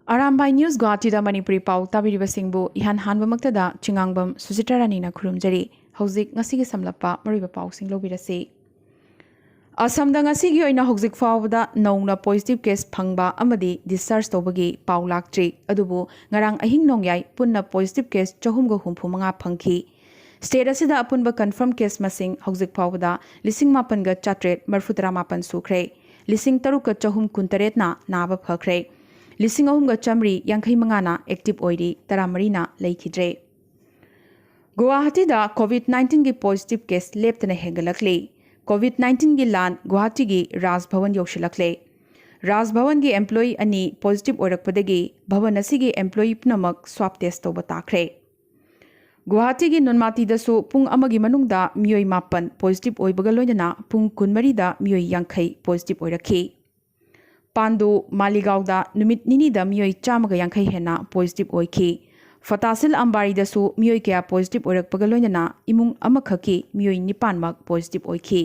Arambay News Guwahati da Manipuri Pau tabiriba singbu ihan hanbamaktada Chingangbam Susitarani khurumjari hauzik ngasigi samlappa mariba pau sing lobirasi Assamda ngasigi oina hauzik fawda nauna positive case phangba amadi discharge tobagi pau laktri adubu ngarang ahing nongyai punna positive case 335 phangki State asida apunba confirm case masing hauzik fawda lising mapan ga chatret marfutara mapan sukre lising taruk ka chahum kuntaret na naba phakre Lising ahum ga chamri yankai mangana active oiri taramari na laikidre. Guwahati da COVID-19 gi positive case leptana hengalakle. COVID-19 gi lan Guwahati gi Raj Bhavan yoshilakle. Raj Bhavan gi employee ani positive oirakpadagi Bhavan asigi employee punamak swab test toba takre. Guwahati gi Nunmati da su pung amagi manungda miyoi mapan positive oibaga loinana pung kunmari da miyoi yankai positive oirakhi. Pandu Maligauda numit nini da miyoi chamaga yankai hena positive oiki. Fatasil Ambari da su miyoi kaya positive oirak pagaloina imung amakhaki miyoi nipan mag positive oiki.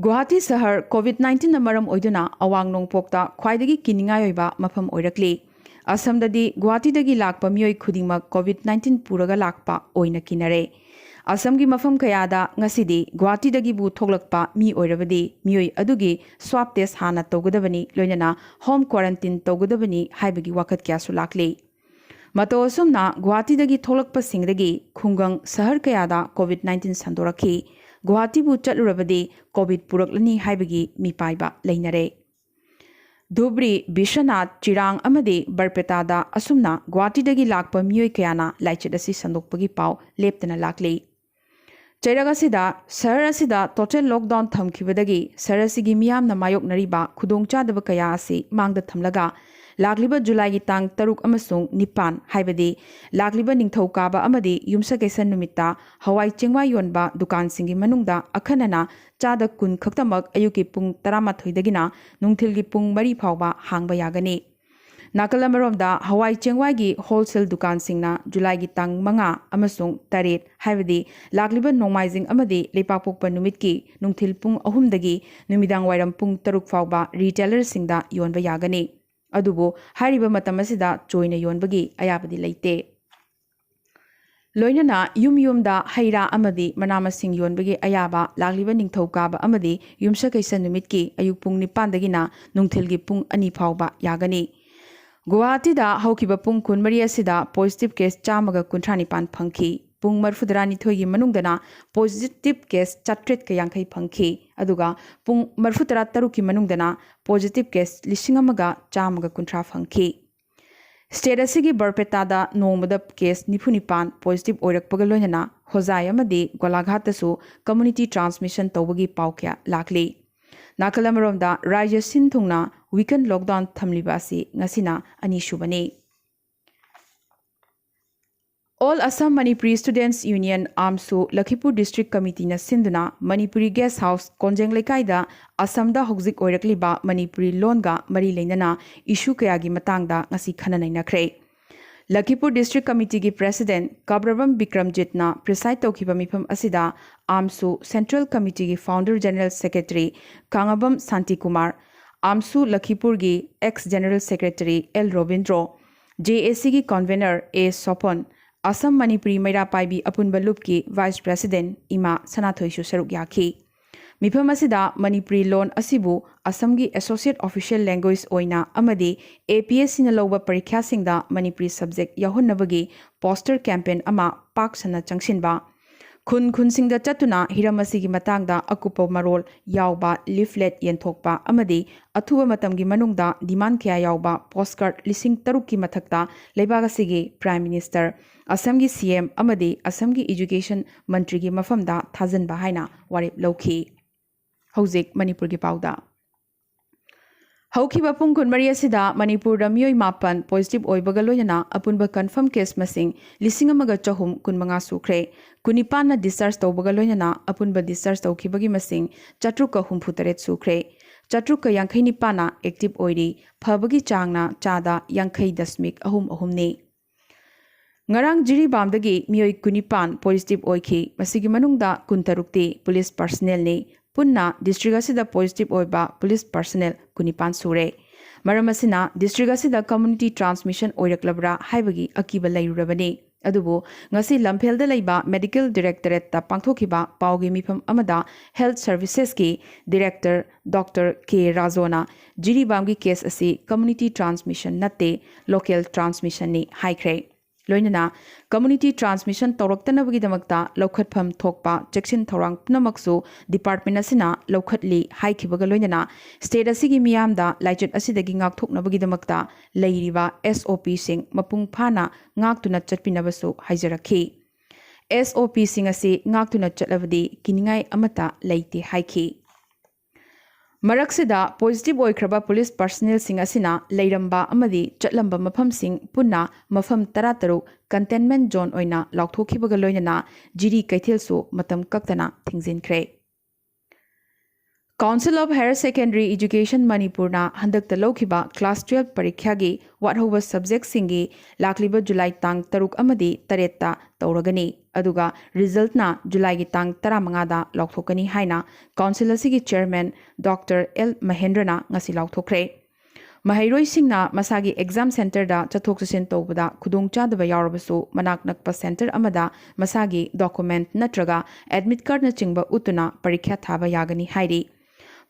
Guwahati Sahar COVID-19 na maram oiduna awang nongpokta khwaidagi kiningai oiba mafam oirakli. Assam dadi Guwahati dagi lakpa miyoi khudingmak COVID-19 puraga lakpa oina kinare. Assam gi mafam kayada ngasidi Guwahati dagi bu thoglakpa mi oirabadi miyoi adugi swab test hana togadabani loinana home quarantine togadabani haibagi wakat kya sulakli mato asumna Guwahati dagi thoglakpa singdagi khungang sahar kayada COVID-19 sandorakhi Guwahati bu chatlurabadi COVID puraklani haibagi mi paiba leinare Dhubri Bishanath Chirang amadi Barpeta da asumna Guwahati dagi lakpa miyoi kayana laichadasi sandokpagi pau leptana lakli Chairagasida, Sarasida, total lockdown thamkibadagi, Sarasigi miyam na mayok nariba, khudongchadaba kaya asi mangda thamlaga, lagliba July gi tang taruk amasung nipan, haibadi, lagliba ningthokaba amadi yumsa kaisan numita, Hawai chengwa yonba dukan singi manungda, akhanana, chada kun khaktamak ayuki pung taramathoidagina, nungthilgi pung mari phawba hangba yagani. Nakalamaromda Hawai Chengwai wholesale dukan singna July gi tang manga amasung taret haibadi lagliba nongmaijing amadi lepakpokpa numitki nungthil pung ahumdagi numidang wairam pung taruk fawba retailer singda yonba yagani adubo hariba matamasida choina yonbagi ayabadi leite Loinana yumda haira amadi manamasing yonbagi ayaba lagliba ningthokaba amadi yumsa kaisa numitki ayuk pung nipandagina nungthilgi pung ani fawba yagani Guwahati da haukiba pung kunmari asida positive case chamaga kuntranipan phangki pung marfudarani thoigi manungdana positive case chatret ka yankai phangki aduga pung marfutara taruki manungdana positive case lishingamaga chamaga kuntra phangki State asigi Barpeta da nongmada case nifunipan positive oirakpaga loinana hozai amadi Golaghat su community transmission tawagi paukya lakli Nakalamaromda Rajya Sinthungna weekend lockdown thamlibasi ngasina ani shubani All Assam Manipuri Students Union Amsu Lakhipur District Committee na sinduna Manipuri Guest House Konjeng Lekai da Assam da hogzik oirakliba Manipuri longa mari leinana issue kayagi matangda ngasi khananai nakhre Lakhipur District Committee ki President Kabravam Bikramjit na preside tawkiba mifam asida Amsu Central Committee ki Founder General Secretary Kangabam Santi Kumar Amsu Lakhipur ki Ex General Secretary L Robindro JAC ki Convener A Sopon Assam Manipuri Maira Paibi Apunba Loop ki Vice President Ima Sanathoisu Saruk Yakhi Mifam asida Manipuri loan asibu Assam gi Associate Official Language oina amadi APSC na lawba parikha singda Manipuri subject yahunnabagi poster campaign ama pak sana changsinba khun singda chatuna hiramasi gi matangda akupa marol yawba leaflet yenthokpa amadi athuba matamgi manungda demand kya yawba postcard lising taruk ki mathakta leibagasi gi Prime Minister Assam gi CM amadi Assam gi Education Mantri gi mafamda thajanba haina warip lawki Hauzik Manipur ki pauda Haukiba pung kunmari asida Manipur da miyoi mapan positive oibaga loinana apunba confirm case masing lisingamaga chahum kunmanga sukre kunipan na discharge tawbaga loinana apunba discharge tawkibagi masing chatruka humphutaret sukre chatruka yankai nipana active oiri phabagi changna chada yankai dasmik ahum ne Ngarang jiri bamdagi miyoi kunipan positive oiki masigi manungda kuntarukti police personnel ne Punna district asida positive oiba police personnel kunipan sure मरम असिना district असिदा community transmission ओइरक्लबरा हाइबगी अकीबा लैरुरबनी अदुबो ngasi lamphel da leiba medical directorate ta pangthokhiba paugi mifam amada health services ki director dr k razona jiribam gi case asi community transmission natte local transmission ni haikhre loinana community transmission tawraktanabagi damakta lokhatpham thokpa checksin thorang punamaksu department asina lokhatli haikhibaga loinana state asigi miyamda laichet asidagi ngakthoknabagi damakta leiriba SOP sing mapung phana ngaktuna chatpinabasu haijarakhi SOP sing asi ngaktuna chatlabadi kiningai amata leite haikhi मरक्सिदा positive ओइख्रबा police personnel सिंग असिना लेरंबा अमदी चटलंबा मफम सिंग पुन्ना मफम 13 कंटेनमेंट जोन ओइना लाउथोखिबगा लोइनना जिरी कैथेलसु मतम कक्तना थिंगजिनख्रे council of higher secondary education मणिपुरना हंदक लौखिबा क्लास 12 परीक्षा की वाटहोबा सब्जेक्ट सिंगी लाखलिबा जुलाई तांग 3 अमदी 3 तौरगनी अदुगा रिजल्ट ना जुलाई की तांग 15 दा लौथोकनी हाइना काउंसिल असिगी चेयरमैन डॉक्टर एल महेंद्रना ngasi लौथोख्रे महैरोई सिंगना मसागी एग्जाम सेंटर दा चथोक चसिन तौबदा खुदोंग चादबा यावरबसु मनाक नकपा सेंटर अमदा मसागी डॉक्यूमेंट नत्रगा एडमिट कार्ड न चिंगबा उतुना परीक्षा थाबा यागनी हाइरी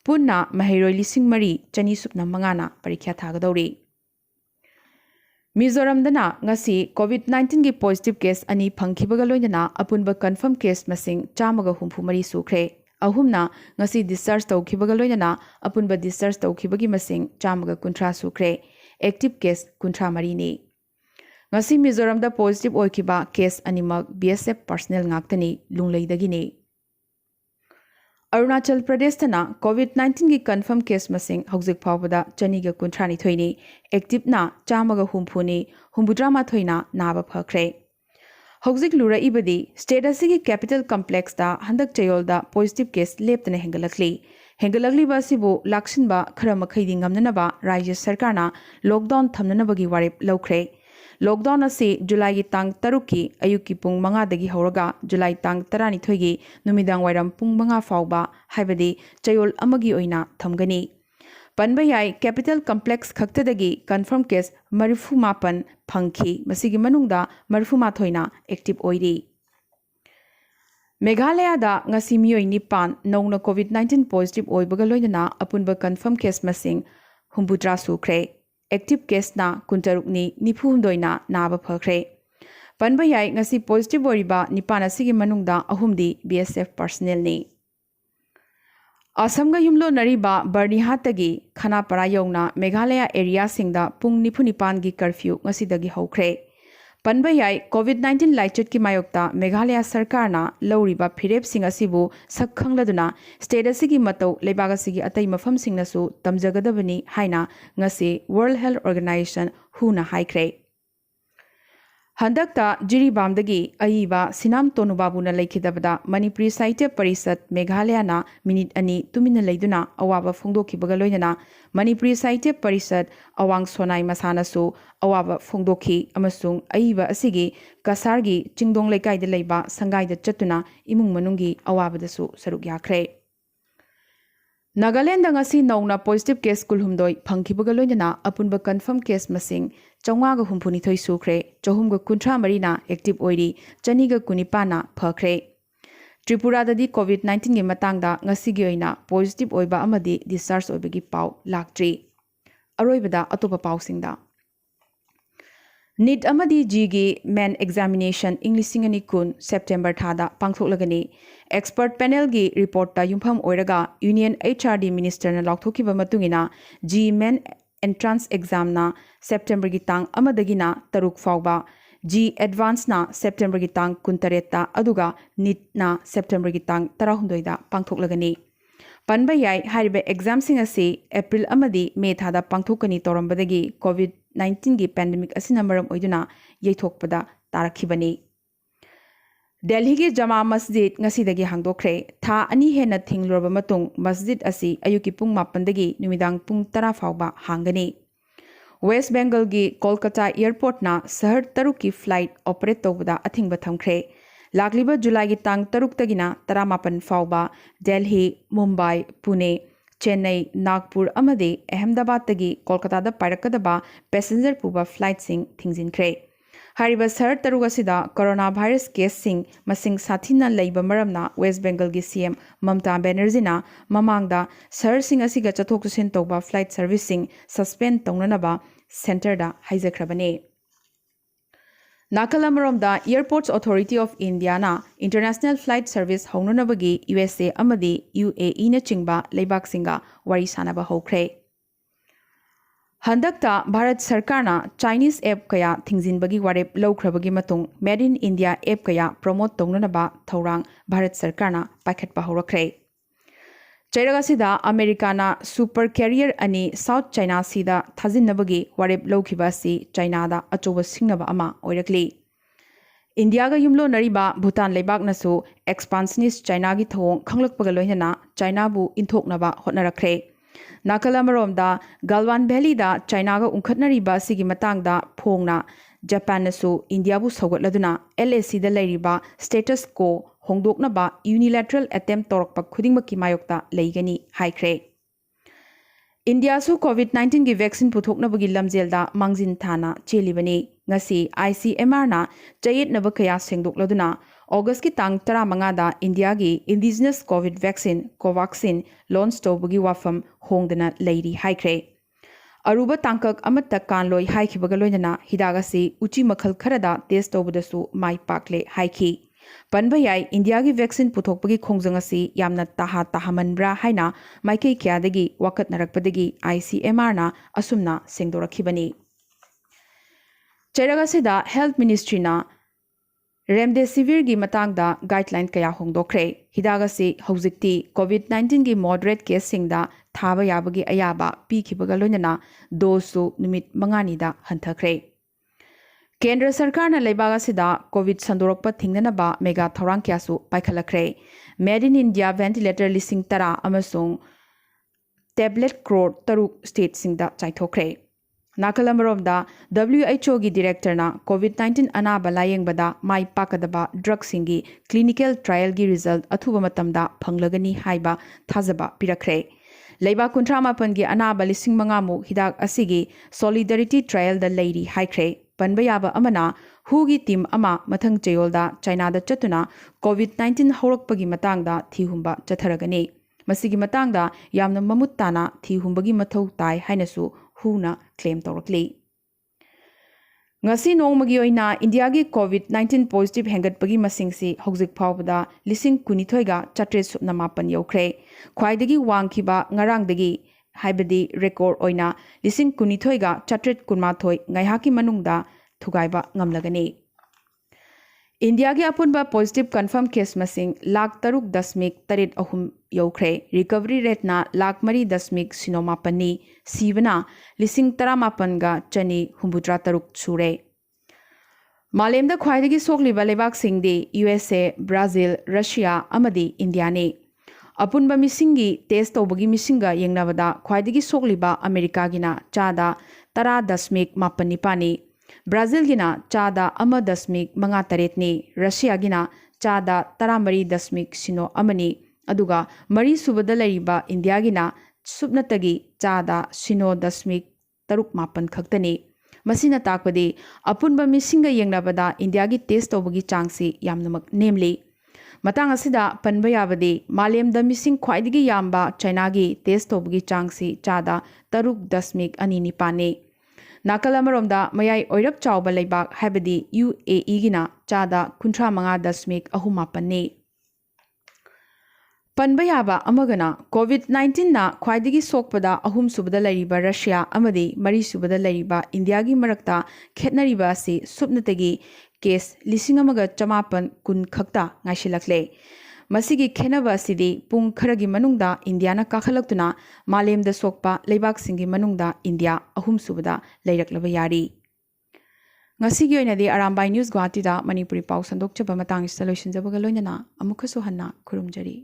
पुन्ना महैरोई लिसिंग मरी चनी सुपना मंगाना परीक्षा थागदौरी मिजोरमदना ngasi COVID-19 की पॉजिटिव केस अनि फंखिबगा लोइनना अपुनबा कन्फर्म केस मसिंग 464 सुख्रे अहुमना ngasi डिस्चार्ज तौखिबगा लोइनना अपुनबा डिस्चार्ज तौखिबगी मसिंग 430 सुख्रे एक्टिव केस 53 ने ngasi मिजोरमदा पॉजिटिव ओइखिबा केस अनिमक BSF पर्सनल ngaktani लुंगलेदगिने अरुणाचल प्रदेशना COVID-19 की कन्फर्म केस मसिंग हौजिक फावबदा चनीगा 53 ने एक्टिव ना 450 ने 83 नाबा फख्रे हौजिक लुरा इबदी स्टेट असिगी कैपिटल कॉम्प्लेक्स दा हंदक चयोलदा पॉजिटिव केस लेप्तने हेंगलकली बासिबो लाक्सिनबा खरा मखैदि ngamnanaba राज्य सरकारना लॉकडाउन थमननबगी वारेप लौख्रे लॉकडाउन असे जुलाई तांग 3 की अयुकी पुंग 5 दगी हौरगा जुलाई तांग 12 की नुमिदांग वाइरम पुंग 5 फाउबा हाइबदि चयोल अमगी ओइना थमगनी पनबा याई कैपिटल कॉम्प्लेक्स खक्तदगी कन्फर्म केस 35 फंखी मसिगी मनुंगदा 35 एक्टिव ओइरी मेघालय दा ngasi मियोई निपान नौना COVID-19 पॉजिटिव ओइबगा लोइनना अपुनबा कन्फर्म केस मसिंग 63 सुख्रे एक्टिव केस ना 39 निफुहुमदोइना नाबा फख्रे पनबा याई ngasi पॉजिटिव ओरिबा निपान असिगी मनुंगदा अहुमदी BSF पर्सनल ने असमगा युमलो नरीबा बर्निहातगी खानापारा यौना मेघालय एरिया सिंगदा पुंग 9 की कर्फ्यू ngasi हौख्रे पनबा याई COVID-19 लाइचट की मायोक्ता मेघालय सरकारना लौरिबा फिरेप सिंग असिबु सखंगलदुना स्टेट असिगी मतौ लेबाग असिगी अतै मफम सिंगनसु तमजगदबनी हाइना ngasi वर्ल्ड हेल्थ ऑर्गेनाइजेशन हुना हाइख्रे हंदकता जिरीबामदगी अईबा सिनाम तोनुबाबुना लेखिदबदा मणिपुरी साहित्य परिषद मेघालयना मिनिट अनि तुमिन लेदुना अवाबा फोंदोखिबगा लोइनना मणिपुरी साहित्य परिषद अवांग सोनाई मसानसु अवाबा फोंदोखि अमसुंग अईबा असिगी कसारगी चिंगदोंग लेकाइदा लेबा संगाइदा चतुना इमुंग मनुंगी अवाबदसु सरुक याख्रे नागालैंड ngasi नौना पॉजिटिव केस कुलहुमदोई फंखिबगा लोइनना अपुनबा कन्फर्म केस मसिंग 452 सुख्रे 413 ना एक्टिव ओइरी 219 फख्रे त्रिपुराददी COVID-19 की मतंगदा ngasi ओइना पॉजिटिव ओइबा अमदी डिस्चार्ज ओइबगी पाउ लाक्ट्री अरोइबदा अतोपा पाउसिंगदा नीट अमदी जी की मेन एग्जामिनेशन इंग्लिशिंग अनि कुन सेप्टेम्बर थादा पांगथोकलगनी एक्सपर्ट पैनल की रिपोर्ट युमफम ओइरगा यूनियन HRD मिनिस्टर लौथोखिबा मतुंगिना जी मेन एंट्रांस एग्जाम ना सेप्टेम्बर की तांग अमदगिना 3 फाउबा जी एडवांस ना सेप्टेम्बर की तांग 23 अदुगा नीट ना सेप्टेम्बर की तांग 19 दा पांगथोकलगनी पनबा याई हारिबे एग्जाम सिंग असी अप्रैल अमदी मे थादा पांगथोकनी तोरंबदगी COVID-19 की पैंडेमिक असिना मरम ओइदुना यैथोकपदा तारखिबनी दिल्ली की जमा मस्जिद ngasi हांगदोख्रे था अनि हेन थिंगलोरबा मतुंग मस्जिद असी अयुकी पुंग 9 नुमिदांग पुंग 10 फाउबा हांगनी वेस्ट बेंगल की कोलकाता एयरपोर्ट ना शहर 3 की फ्लाइट ऑपरेट तौबदा अथिंगबा थमख्रे लाखलिबा जुलाई की तांग 3 तगिना 18 फाउबा दिल्ली मुंबई पुणे चेन्नई नागपुर अमदी अहमदाबाद कोलकाता पायरकदबा पैसेंजर पुबा फ्लाइटसिंग थिंजिनख्रे हरिबा शहर तरुग असिदा कोरोना वायरस केससिंग मसिंग साथीना लैबा मरमना वेस्ट बेंगल की सीएम ममता बनर्जीना ममांगदा शहरसिंग असिगा चथोक चसिन तौबा फ्लाइट सर्विसिंग सस्पेंड तौननबा सेंटरदा हाइजख्रबने नाकल अमरोमदा एयरपोर्ट्स अथॉरिटी ऑफ इंडियाना इंटरनेशनल फ्लाइट सर्विस हौननबगी यूएसए अमदी यूएई न चिंगबा लेबाकसिंगा वारी सानबा हौख्रे हंदकता भारत सरकारना चाइनीज ऐप कया थिंजिनबगी वारेप लौख्रबगी मतुंग मेड इन इंडिया ऐप कया प्रमोट तौननबा थौरांग भारत सरकारना पाइखटपा हौरख्रे चैरगासिदा अमेरिकाना सुपर कैरियर अनि साउथ चाइना सीदा थाजिनबगी वारेप लौखिबासी चाइनादा अचोब सिंगनबा अमा ओइरकली इंडियागा युमलो नरिबा भूटान लेबाकनसु एक्सपांशनिस्ट चाइनागी थोंग खंगलकपगा लोइनना चाइनाबु इंथोकनबा होटनरख्रे नाकल अमरोमदा गलवान वैलीदा चाइनागा उंखटनरिबा सिगी मतांगदा फोंगना जापानसु इंडियाबु सौगटलदुना LAC दा लैरिबा स्टेटस को होंदोकनबा यूनिलैटरल अटेम्प्ट तौरकपा खुदिंगमकी मायोक्ता लैगनी हाइख्रे इंडियासु कोविड-19 की वैक्सीन पुथोकनबगी लमजेलदा मांगजिन थाना चेलिबनी ngasi ICMR na chayetnaba kaya sengdokladuna August ki tang 15 da India gi indigenous covid vaccine Covaxin launch tawbagi wafam hongdana leiri haikre aruba tangkak amatta kanloi haikibaga loinana hidagasi uchi makhal kharada test tawbadasu mai pakle haiki panba yai India gi vaccine puthokpagi khongjangasi yamna tahamanbra haina maikei kyadagi wakat narakpadagi ICMR na asumna sengdorakhibani चैरगासिदा health ministry ना remdesivir की मतंगदा guideline कया होंदोख्रे हिदागसी हौजिक्ति कोविड-19 की moderate case सिंगदा थाबा याबगी अयाबा पीखिबगा लोइनना दोसु निमित मंगानीदा हंथख्रे केंद्र सरकार ना लेबागासिदा कोविड संदोरकपा थिंगनबा मेगा थौरांग क्यासु पाइखलख्रे मेड इन इंडिया वेंटिलेटर लिसिंग तरा अमसुंग टैबलेट क्रोड तरुक स्टेट सिंगदा चाइथोख्रे नाकलमरोमदा WHO की डायरेक्टर ना कोविड-19 अनाबा लायेंगबदा माई पाकदबा ड्रग सिंगी क्लिनिकल ट्रायल की रिजल्ट अथुबा मतमदा फंगलगनी हाइबा थाजबा पिरख्रे लेबा 38 की अनाबा 5,000 हिदाक असिगी सॉलिडरिटी ट्रायल दा लैरी हाइख्रे पनबयाबा अमना हुगी टीम अमा मथंग चेयोलदा चाइना दा चतुना कोविड-19 हौरकपगी मतंगदा थिहुंबा चथरगनी मसिगी मतंगदा यामना ममुत ताना थिहुंबगी मथौ ताई हाइनसु हुना claim तौरकली ngasi nongmagi oina india gi covid-19 positive hengatpagi masingsi hojik phawbada lising kunithoi ga chatre supna mapan yokre khwaidagi wangkhiba ngarangdagi haibadi record oina lising kunithoi ga chatre kunmathoi ngaihaki manungda thugaiba ngamlagani India की अपुनबा positive confirm case मसिंग 1,03.83 यौख्रे recovery rate ना 1,03.08 सीबना 18,000 सूरे मालेमदा ख्वाइदगी सोकलिबा लेबाक सिंगदी USA ब्राजील रशिया अमदी इंडिया ने अपुनबा मिसिंगी टेस्ट तौबगी मिसिंगा यंगनाबदा ख्वाइदगी सोकलिबा अमेरिका गिना चादा 10.8 ब्राजील गिना चादा 1.58 ने रशिया गिना चादा 13.0 अदुगा मरी सुबदा लैरिबा इंडिया गिना सुबनतगी चादा 0.38 खक्तने मसिना ताकपदे अपुनबा मिसिंगा यंगनाबदा इंडिया की टेस्ट तौबगी चांगसी यामनमक नेमले मतंग असिदा पनबा याबदे मालेमदा मिसिंग ख्वाइदगी यामबा चाइना की टेस्ट तौबगी चांगसी चादा 3.29 ने नाकल अमरोमदा मयाई ओइरप चावबा लेबाक हाइबदी UAE गिना चादा 35.38 ने पनबयाबा अमगना कोविड-19 ना ख्वाइदगी सोकपदा अहुम सुबदा लैरिबा रशिया अमदी मरी सुबदा लैरिबा इंडिया की मरक्ता खेतनरिबा से सुबनतगी केस 1,950 खक्ता ngaishilakle मसिगी खेनबा सिदी पुंग खरगी मनुंगदा इंडियाना काखलक्तुना मालेमदा सोकपा लेबाक सिंगी मनुंगदा इंडिया अहुम सुबदा लैरकलबा यारी ngasiगी ओइनादि अरामबाई न्यूज गुवाहाटीदा मणिपुरी पाउ संदोकचबा मतंग इंस्टॉलेशन जबगा लोइनना अमुखसु हन्ना खुरुमजरी।